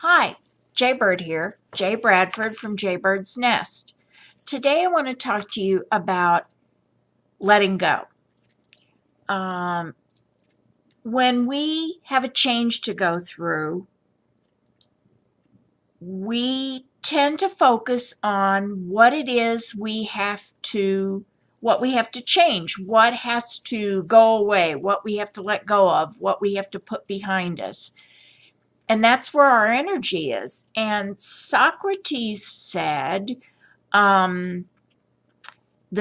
Hi, Jaybird here, Jay Bradford from Jaybird's Nest. Today I want to talk to you about letting go. Um, when we have a change to go through, we tend to focus on what it is what we have to change, what has to go away, what we have to let go of, what we have to put behind us. And that's where our energy is. And Socrates said, the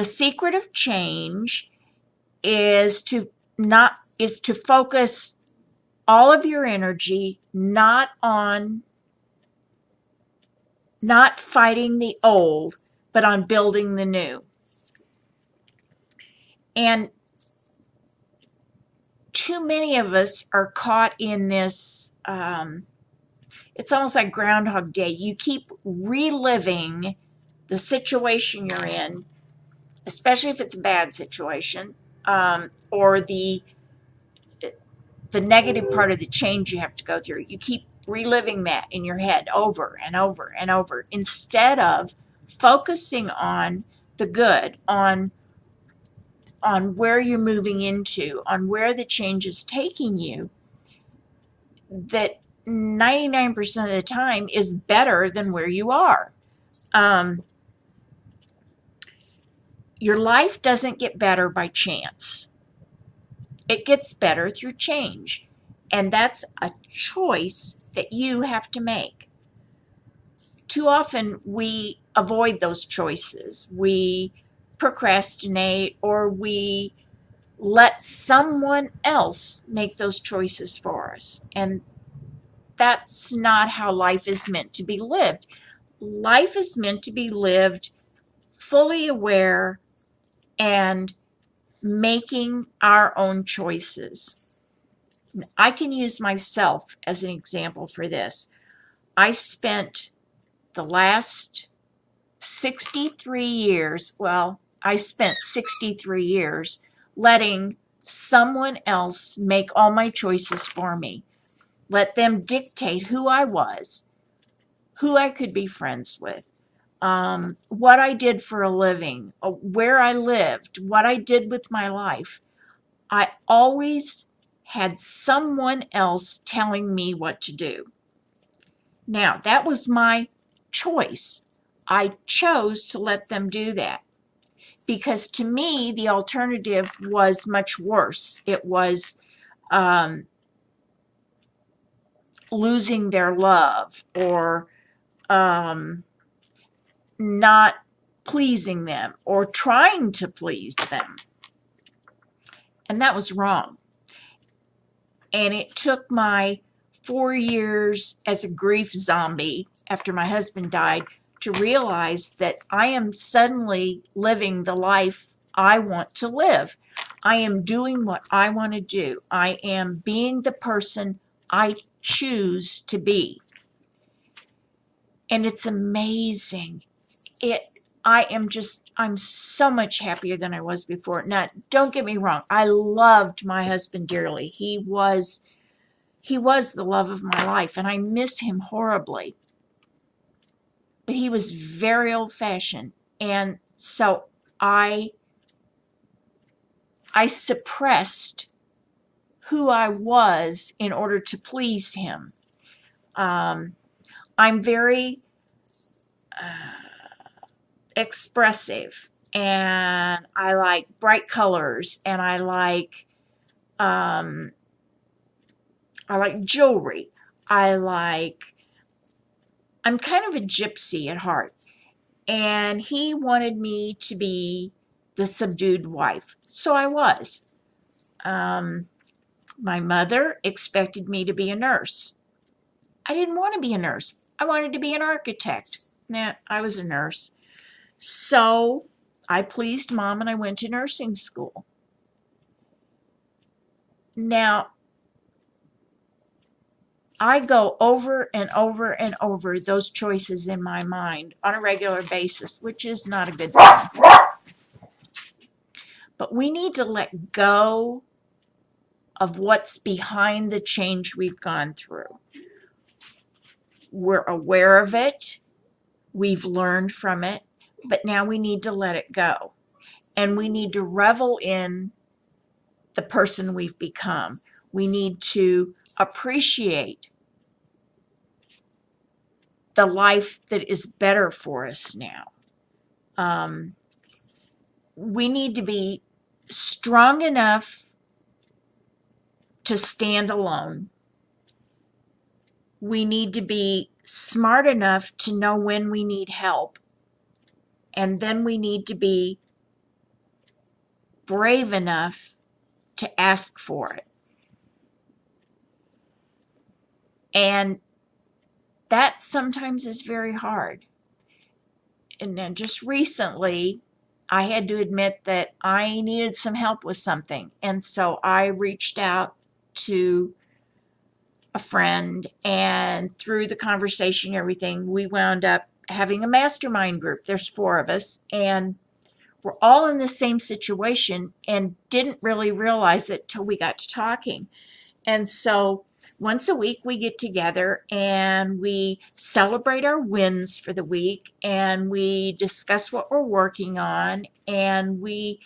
secret of change is to focus all of your energy not fighting the old, but on building the new. And too many of us are caught in this, it's almost like Groundhog Day. You keep reliving the situation you're in, especially if it's a bad situation, or the negative part of the change you have to go through. You keep reliving that in your head over and over and over instead of focusing on the good, on where you're moving into, on where the change is taking you, that 99% of the time is better than where you are. Your life doesn't get better by chance. It gets better through change. And that's a choice that you have to make. Too often we avoid those choices. We procrastinate, or we let someone else make those choices for us. And that's not how life is meant to be lived. Life is meant to be lived fully aware and making our own choices. I can use myself as an example for this. I spent the last 63 years, I spent 63 years letting someone else make all my choices for me. Let them dictate who I was, who I could be friends with, what I did for a living, where I lived, what I did with my life. I always had someone else telling me what to do. Now, that was my choice. I chose to let them do that because to me, the alternative was much worse. It was losing their love, or not pleasing them, or trying to please them. And that was wrong. And it took my 4 years as a grief zombie after my husband died to realize that I am suddenly living the life I want to live. I am doing what I want to do. I am being the person I choose to be. And it's amazing. I'm so much happier than I was before. Now, don't get me wrong. I loved my husband dearly. He was the love of my life, and I miss him horribly. But he was very old-fashioned, and so I suppressed who I was in order to please him. I'm very expressive, and I like bright colors, and I like jewelry. I'm kind of a gypsy at heart. And he wanted me to be the subdued wife. So I was. My mother expected me to be a nurse. I didn't want to be a nurse. I wanted to be an architect. Nah, I was a nurse. So I pleased Mom and I went to nursing school. Now, I go over and over and over those choices in my mind on a regular basis, which is not a good thing. But we need to let go of what's behind the change we've gone through. We're aware of it. We've learned from it, but now we need to let it go. And we need to revel in the person we've become. We need to appreciate the life that is better for us now. We need to be strong enough to stand alone. We need to be smart enough to know when we need help. And then we need to be brave enough to ask for it. And that sometimes is very hard. And then just recently, I had to admit that I needed some help with something. And so I reached out to a friend, and through the conversation and everything, we wound up having a mastermind group. There's 4 of us, and we're all in the same situation and didn't really realize it till we got to talking. And so once a week we get together and we celebrate our wins for the week, and we discuss what we're working on, and we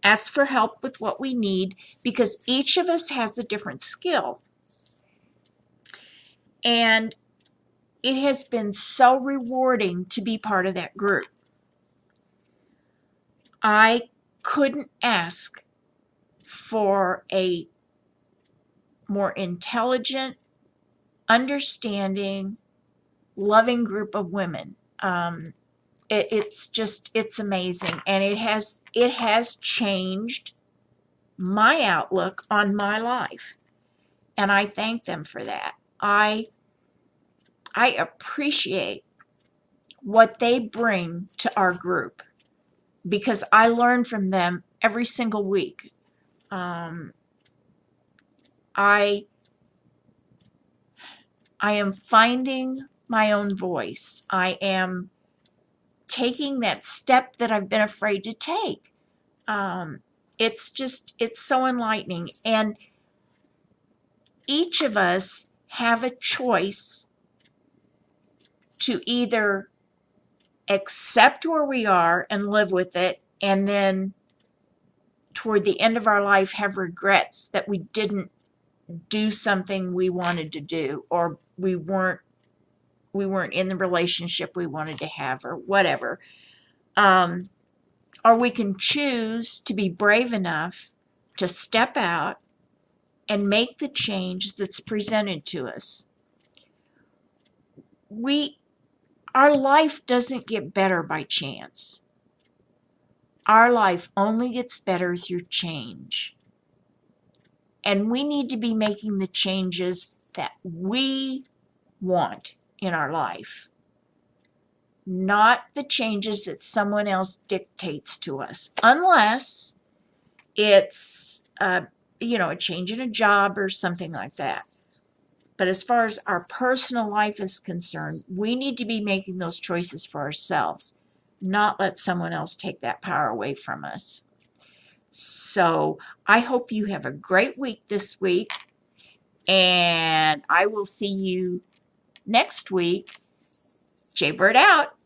ask for help with what we need, because each of us has a different skill. And it has been so rewarding to be part of that group. I couldn't ask for a more intelligent, understanding, loving group of women. It's amazing, and it has changed my outlook on my life, and I thank them for that. I appreciate what they bring to our group, because I learn from them every single week. I am finding my own voice. I am taking that step that I've been afraid to take. It's so enlightening. And each of us have a choice to either accept where we are and live with it, and then toward the end of our life have regrets that we didn't do something we wanted to do, or we weren't in the relationship we wanted to have, or whatever. Or we can choose to be brave enough to step out and make the change that's presented to us. Our life doesn't get better by chance. Our life only gets better through change. And we need to be making the changes that we want in our life, not the changes that someone else dictates to us, unless it's a change in a job or something like that. But as far as our personal life is concerned, we need to be making those choices for ourselves, not let someone else take that power away from us. So I hope you have a great week this week, and I will see you next week. Jaybird out.